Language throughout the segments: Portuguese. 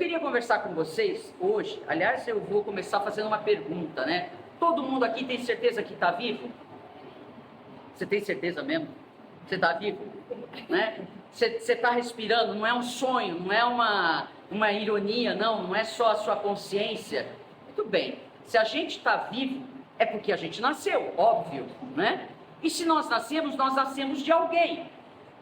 queria conversar com vocês hoje, aliás, eu vou começar fazendo uma pergunta, né? Todo mundo aqui tem certeza que está vivo? Você tem certeza mesmo? Você está vivo? Né? Você está respirando, não é um sonho, não é uma ironia, não é só a sua consciência. Muito bem, se a gente está vivo, é porque a gente nasceu, óbvio, né? E se nós nascemos de alguém,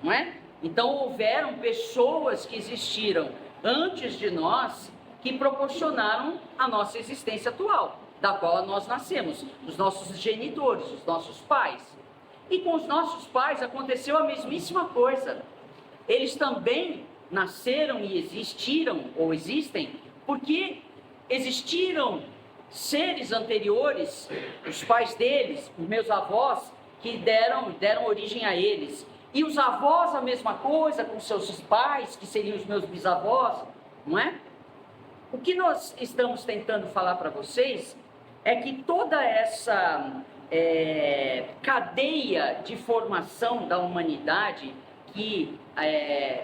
não é? Então houveram pessoas que existiram antes de nós que proporcionaram a nossa existência atual, da qual nós nascemos, os nossos genitores, os nossos pais. E com os nossos pais aconteceu a mesmíssima coisa. Eles também nasceram e existiram, ou existem, porque existiram seres anteriores, os pais deles, os meus avós, que deram origem a eles. E os avós a mesma coisa, com seus pais, que seriam os meus bisavós, não é? O que nós estamos tentando falar para vocês é que toda essa cadeia de formação da humanidade, que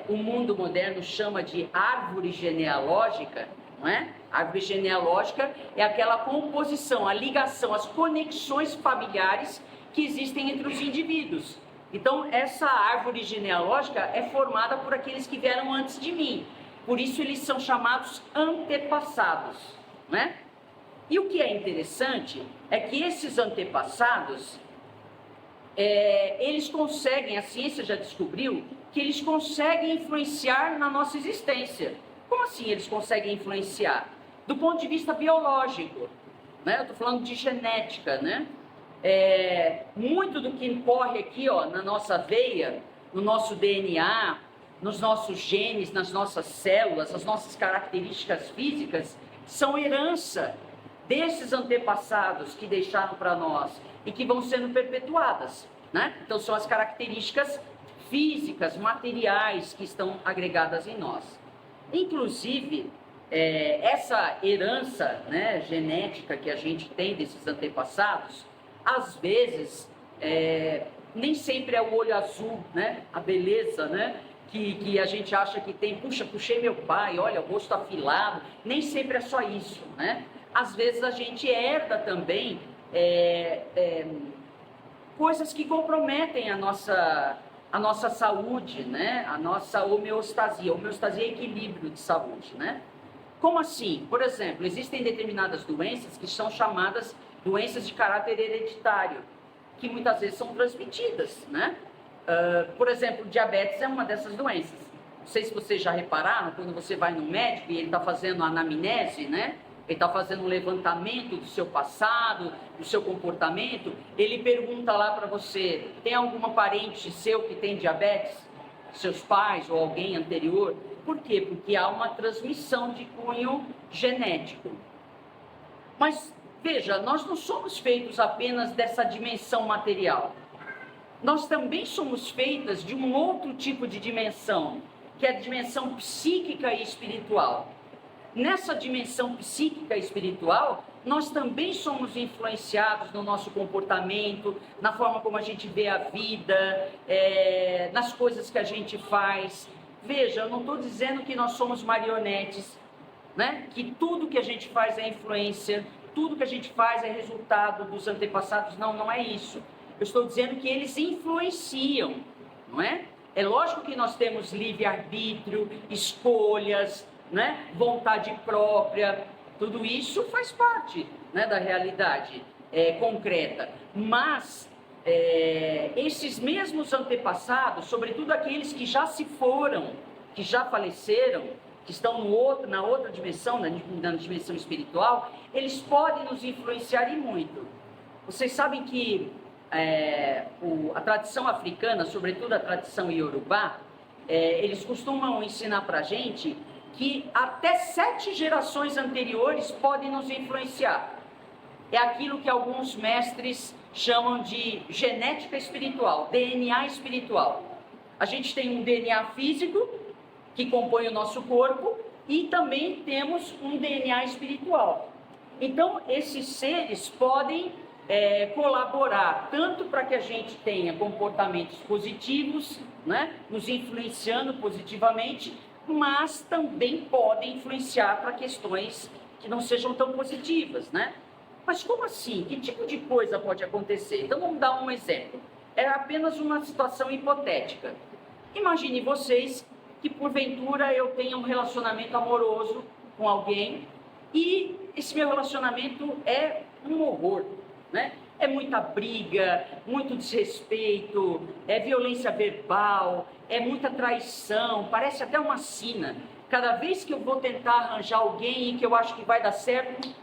o mundo moderno chama de árvore genealógica, não é? A árvore genealógica é aquela composição, a ligação, as conexões familiares que existem entre os indivíduos. Então, essa árvore genealógica é formada por aqueles que vieram antes de mim. Por isso, eles são chamados antepassados, né? E o que é interessante é que esses antepassados, eles conseguem, a ciência já descobriu, que eles conseguem influenciar na nossa existência. Como assim eles conseguem influenciar? Do ponto de vista biológico, né? Eu estou falando de genética, né? Muito do que corre aqui, ó, na nossa veia, no nosso DNA, nos nossos genes, nas nossas células, as nossas características físicas, são herança desses antepassados que deixaram para nós e que vão sendo perpetuadas, né? Então são as características físicas, materiais que estão agregadas em nós. Inclusive, essa herança, né, genética que a gente tem desses antepassados, às vezes, nem sempre é o olho azul, né? A beleza, né? Que a gente acha que tem, puxa, puxei meu pai, olha, o rosto afilado, nem sempre é só isso, né? Às vezes a gente herda também coisas que comprometem a nossa saúde, né? A nossa homeostasia. Homeostasia é equilíbrio de saúde, né? Como assim? Por exemplo, existem determinadas doenças que são chamadas doenças de caráter hereditário, que muitas vezes são transmitidas, né? Por exemplo, diabetes é uma dessas doenças. Não sei se vocês já repararam, quando você vai no médico e ele está fazendo a anamnese, né? Ele está fazendo um levantamento do seu passado, do seu comportamento, ele pergunta lá para você, tem alguma parente seu que tem diabetes? Seus pais ou alguém anterior? Por quê? Porque há uma transmissão de cunho genético. Mas, veja, nós não somos feitos apenas dessa dimensão material. Nós também somos feitas de um outro tipo de dimensão, que é a dimensão psíquica e espiritual. Nessa dimensão psíquica e espiritual, nós também somos influenciados no nosso comportamento, na forma como a gente vê a vida, nas coisas que a gente faz. Veja, eu não estou dizendo que nós somos marionetes, né? Que tudo que a gente faz é influência, tudo que a gente faz é resultado dos antepassados. Não, não é isso. Eu estou dizendo que eles influenciam, não é? É lógico que nós temos livre-arbítrio, escolhas, né? Vontade própria, tudo isso faz parte, né, da realidade concreta. Mas esses mesmos antepassados, sobretudo aqueles que já se foram, que já faleceram, que estão na outra dimensão, na dimensão espiritual, eles podem nos influenciar e muito. Vocês sabem que a tradição africana, sobretudo a tradição iorubá, eles costumam ensinar para a gente que até 7 gerações anteriores podem nos influenciar. É aquilo que alguns mestres chamam de genética espiritual, DNA espiritual. A gente tem um DNA físico, que compõe o nosso corpo, e também temos um DNA espiritual. Então, esses seres podem colaborar tanto para que a gente tenha comportamentos positivos, né, nos influenciando positivamente, mas também podem influenciar para questões que não sejam tão positivas, né? Mas como assim? Que tipo de coisa pode acontecer? Então vamos dar um exemplo. É apenas uma situação hipotética. Imagine vocês que porventura eu tenha um relacionamento amoroso com alguém e esse meu relacionamento é um horror, né? É muita briga, muito desrespeito, é violência verbal, é muita traição, parece até uma sina. Cada vez que eu vou tentar arranjar alguém e que eu acho que vai dar certo,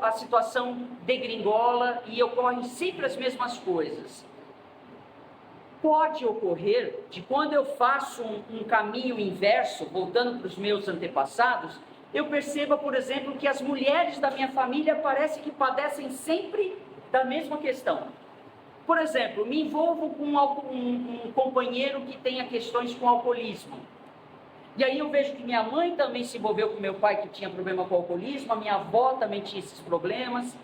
a situação degringola e ocorrem sempre as mesmas coisas. Pode ocorrer de quando eu faço um caminho inverso, voltando para os meus antepassados, eu perceba, por exemplo, que as mulheres da minha família parecem que padecem sempre da mesma questão. Por exemplo, me envolvo com um companheiro que tenha questões com alcoolismo. E aí eu vejo que minha mãe também se envolveu com meu pai que tinha problema com alcoolismo, a minha avó também tinha esses problemas.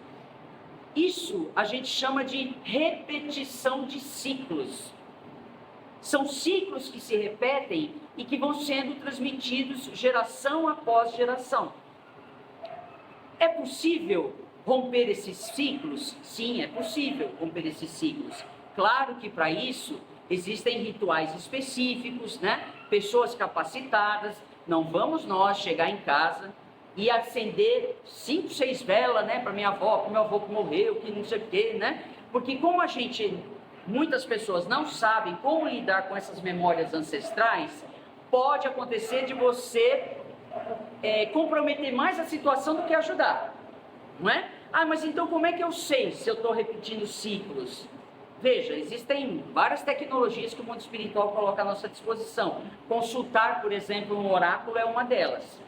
Isso a gente chama de repetição de ciclos. São ciclos que se repetem e que vão sendo transmitidos geração após geração. É possível romper esses ciclos? Sim, é possível romper esses ciclos. Claro que para isso existem rituais específicos, né? Pessoas capacitadas. Não vamos nós chegar em casa e acender 5, 6 velas, né? Para minha avó, para meu avô que morreu, que não sei o quê, né? Porque como muitas pessoas não sabem como lidar com essas memórias ancestrais, pode acontecer de você comprometer mais a situação do que ajudar, não é? Ah, mas então como é que eu sei se eu estou repetindo ciclos? Veja, existem várias tecnologias que o mundo espiritual coloca à nossa disposição. Consultar, por exemplo, um oráculo é uma delas,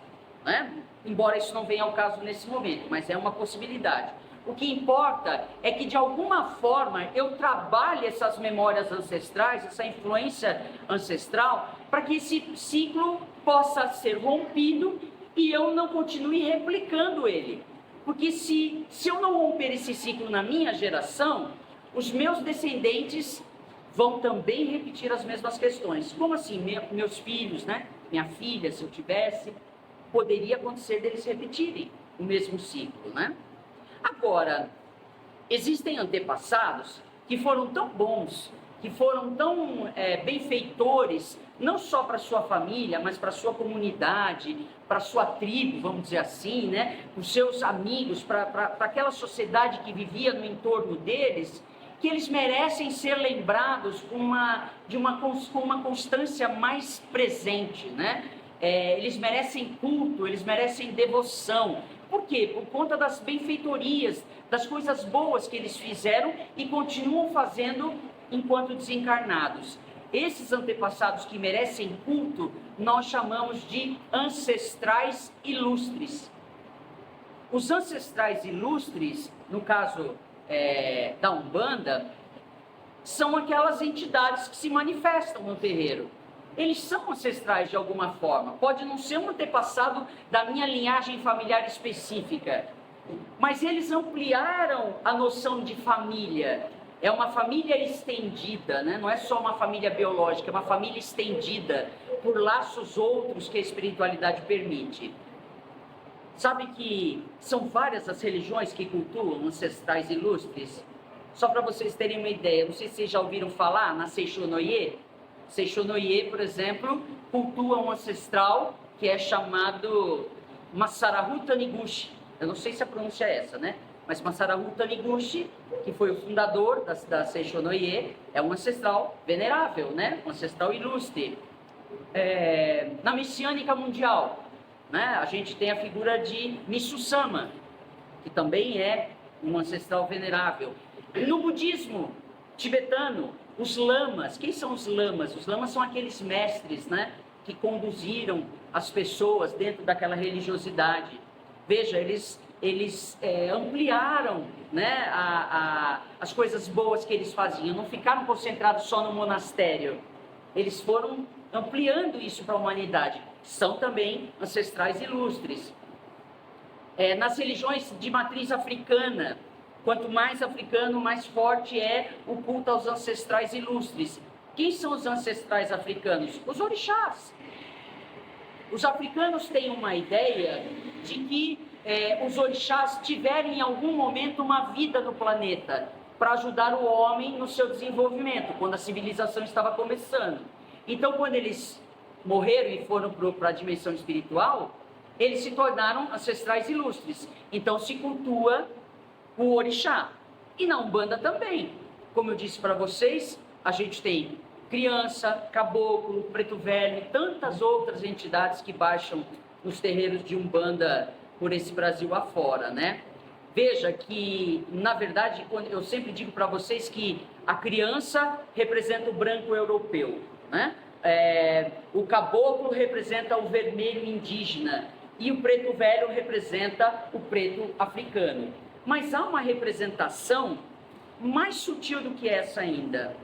né? Embora isso não venha ao caso nesse momento, mas é uma possibilidade. O que importa é que, de alguma forma, eu trabalhe essas memórias ancestrais, essa influência ancestral, para que esse ciclo possa ser rompido e eu não continue replicando ele. Porque se eu não romper esse ciclo na minha geração, os meus descendentes vão também repetir as mesmas questões. Como assim? Meus filhos, né? Minha filha, se eu tivesse, poderia acontecer deles repetirem o mesmo ciclo, né? Agora, existem antepassados que foram tão bons, que foram tão benfeitores, não só para sua família, mas para sua comunidade, para sua tribo, vamos dizer assim, né? Para os seus amigos, para aquela sociedade que vivia no entorno deles, que eles merecem ser lembrados com uma constância mais presente, né? Eles merecem culto, eles merecem devoção. Por quê? Por conta das benfeitorias, das coisas boas que eles fizeram e continuam fazendo enquanto desencarnados. Esses antepassados que merecem culto, nós chamamos de ancestrais ilustres. Os ancestrais ilustres, no caso da Umbanda, são aquelas entidades que se manifestam no terreiro. Eles são ancestrais de alguma forma. Pode não ser um antepassado da minha linhagem familiar específica, mas eles ampliaram a noção de família. É uma família estendida, né? Não é só uma família biológica, é uma família estendida por laços outros que a espiritualidade permite. Sabe que são várias as religiões que cultuam ancestrais ilustres? Só para vocês terem uma ideia, não sei se vocês já ouviram falar na Seishonoye. Seishonoye, por exemplo, cultua um ancestral que é chamado Masarahu Taniguchi. Eu não sei se a pronúncia é essa, né? Mas Masarahu Taniguchi, que foi o fundador da Seishonoye, é um ancestral venerável, né? Um ancestral ilustre. Na Messiânica Mundial, né? A gente tem a figura de Misusama, que também é um ancestral venerável. No budismo tibetano, os lamas, quem são os lamas? Os lamas são aqueles mestres, né, que conduziram as pessoas dentro daquela religiosidade. Veja, eles ampliaram, né, as coisas boas que eles faziam, não ficaram concentrados só no monastério. Eles foram ampliando isso para a humanidade. São também ancestrais ilustres. Nas religiões de matriz africana, quanto mais africano, mais forte é o culto aos ancestrais ilustres. Quem são os ancestrais africanos? Os orixás. Os africanos têm uma ideia de que os orixás tiveram em algum momento uma vida no planeta para ajudar o homem no seu desenvolvimento, quando a civilização estava começando. Então, quando eles morreram e foram para a dimensão espiritual, eles se tornaram ancestrais ilustres. Então, se cultua o orixá. E na Umbanda também. Como eu disse para vocês, a gente tem criança, caboclo, preto velho e tantas outras entidades que baixam nos terreiros de Umbanda por esse Brasil afora, né? Veja que, na verdade, eu sempre digo para vocês que a criança representa o branco europeu, né? O caboclo representa o vermelho indígena e o preto velho representa o preto africano. Mas há uma representação mais sutil do que essa ainda.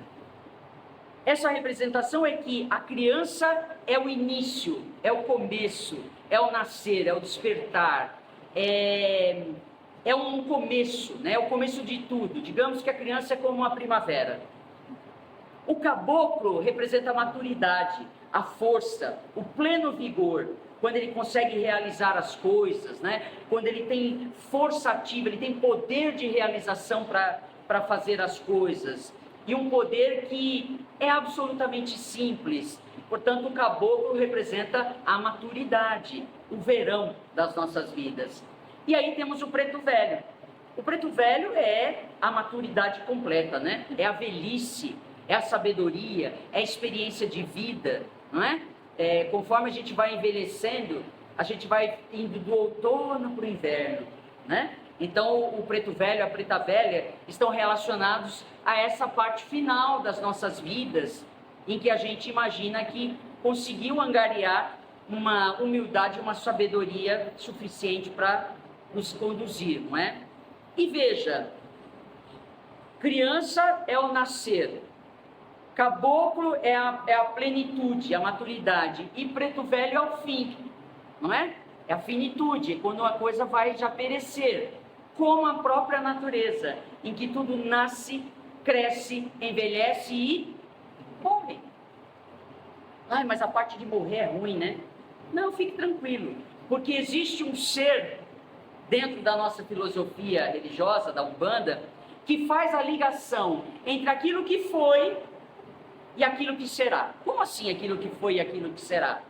Essa representação é que a criança é o início, é o começo, é o nascer, é o despertar, é um começo, né? É o começo de tudo. Digamos que a criança é como uma primavera. O caboclo representa a maturidade, a força, o pleno vigor, quando ele consegue realizar as coisas, né? Quando ele tem força ativa, ele tem poder de realização para fazer as coisas. E um poder que é absolutamente simples. Portanto, o caboclo representa a maturidade, o verão das nossas vidas. E aí temos o preto velho. O preto velho é a maturidade completa, né? É a velhice, é a sabedoria, é a experiência de vida, não é? Conforme a gente vai envelhecendo, a gente vai indo do outono para o inverno, né? Então, o preto velho, a preta velha, estão relacionados a essa parte final das nossas vidas, em que a gente imagina que conseguiu angariar uma humildade, uma sabedoria suficiente para nos conduzir, não é? E veja, criança é o nascer, caboclo é a plenitude, a maturidade, e preto velho é o fim, não é? É a finitude, quando a coisa vai já perecer, como a própria natureza, em que tudo nasce, cresce, envelhece e morre. Ai, mas a parte de morrer é ruim, né? Não, fique tranquilo, porque existe um ser dentro da nossa filosofia religiosa, da Umbanda, que faz a ligação entre aquilo que foi e aquilo que será. Como assim aquilo que foi e aquilo que será?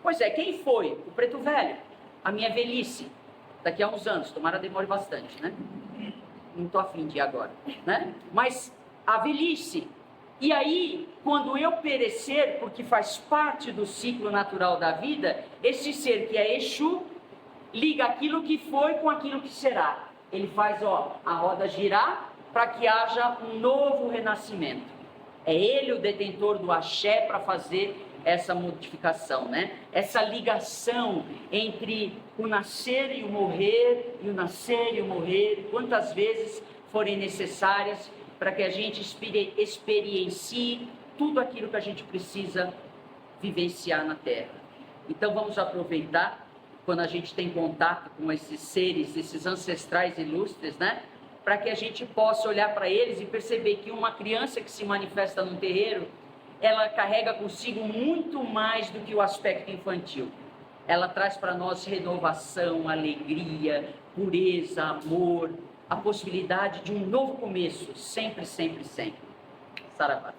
Pois é, quem foi? O preto velho, a minha velhice, daqui a uns anos, tomara demore bastante, né? Não estou afim de ir agora, né? Mas a velhice. E aí, quando eu perecer, porque faz parte do ciclo natural da vida, esse ser que é Exu, liga aquilo que foi com aquilo que será. Ele faz, a roda girar para que haja um novo renascimento. É ele o detentor do axé para fazer essa modificação, né? Essa ligação entre o nascer e o morrer, e o nascer e o morrer, quantas vezes forem necessárias para que a gente experiencie tudo aquilo que a gente precisa vivenciar na Terra. Então vamos aproveitar, quando a gente tem contato com esses seres, esses ancestrais ilustres, né? Para que a gente possa olhar para eles e perceber que uma criança que se manifesta no terreiro, ela carrega consigo muito mais do que o aspecto infantil. Ela traz para nós renovação, alegria, pureza, amor, a possibilidade de um novo começo, sempre, sempre, sempre. Saravá.